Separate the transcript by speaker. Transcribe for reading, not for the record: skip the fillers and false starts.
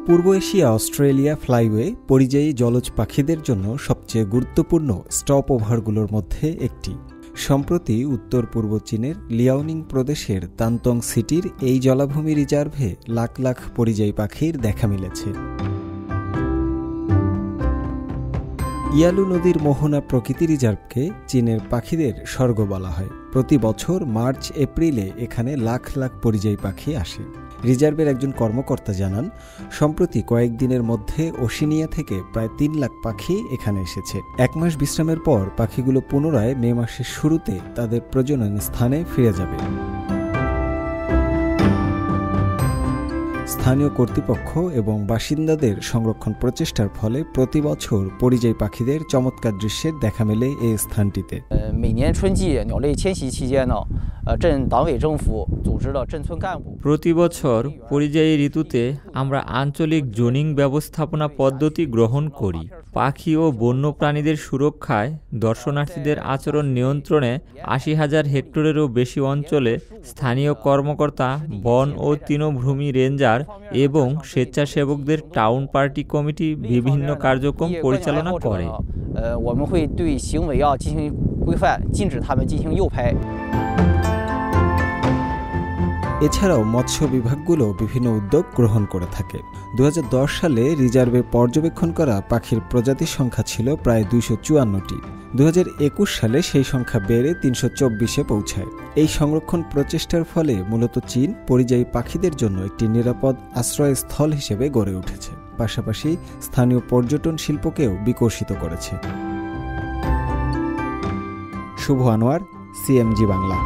Speaker 1: পূর্ব Asia Australia flyway পরিযায়ী জলজ পাখিদের জন্য সবচেয়ে গুরুত্বপূর্ণ স্টপ ওভারগুলোর মধ্যে একটি। সম্প্রতি উত্তর পূর্ব চীনের লিয়াওনিং প্রদেশের তান্তং সিটির এই জলাভূমি রিজার্ভে লাখ লাখ পরিযায়ী পাখির দেখা মিলেছে। ইয়ালু নদীর মোহনা প্রকৃতি রিজার্ভকে চীনের পাখিদের স্বর্গ বলা হয়। প্রতি বছর মার্চ এপ্রিলে এখানে লাখ লাখ পরিযায়ী পাখি আসে। রিজার্ভের একজন কর্মকর্তা জানান, সম্প্রতি কয়েকদিনের মধ্যে ওশিনিয়া থেকে প্রায় ৩ লাখ পাখি এখানে এসেছে। ১ মাস বিশ্রামের পর পাখিগুলো পুনরায় মে মাসের শুরুতে তাদের প্রজনন স্থানে ফিরে যাবে। স্থানীয় কর্তৃপক্ষ এবং বাসিন্দাদের সংরক্ষণ প্রচেষ্টার ফলে প্রতি বছর পরিযায়ী পাখিদের চমৎকার দৃশ্যের দেখা মেলে এই স্থানটিতে।
Speaker 2: প্রতি বছর পরিযায়ী ঋতুতে আমরা আঞ্চলিক জোনিং ব্যবস্থাপনা পদ্ধতি গ্রহণ করি। পাখি ও বন্যপ্রাণীদের সুরক্ষায়, দর্শনার্থীদের আচরণ নিয়ন্ত্রণে ৮০,০০০ হেক্টরেরও বেশি অঞ্চলে স্থানীয় কর্মকর্তা, বন ও তৃণভূমি রেঞ্জার এবং স্বেচ্ছাসেবকদের টাউন পার্টি কমিটি বিভিন্ন কার্যক্রম পরিচালনা করে।
Speaker 1: এছাড়াও মৎস্য বিভাগগুলো বিভিন্ন উদ্যোগ গ্রহণ করে থাকে। ২০১০ সালে রিজার্ভে পর্যবেক্ষণ করা পাখির প্রজাতির সংখ্যা ছিল প্রায় ২৫৪টি। ২০২১ সালে সেই সংখ্যা বেড়ে ৩২৪-এ পৌঁছায়। এই সংরক্ষণ প্রচেষ্টার ফলে মূলত চীন পরিযায়ী পাখিদের জন্য একটি নিরাপদ আশ্রয়স্থল হিসেবে গড়ে উঠেছে, পাশাপাশি স্থানীয় পর্যটন শিল্পকেও বিকশিত করেছে। শুভ আনোয়ার, সিএমজি বাংলা।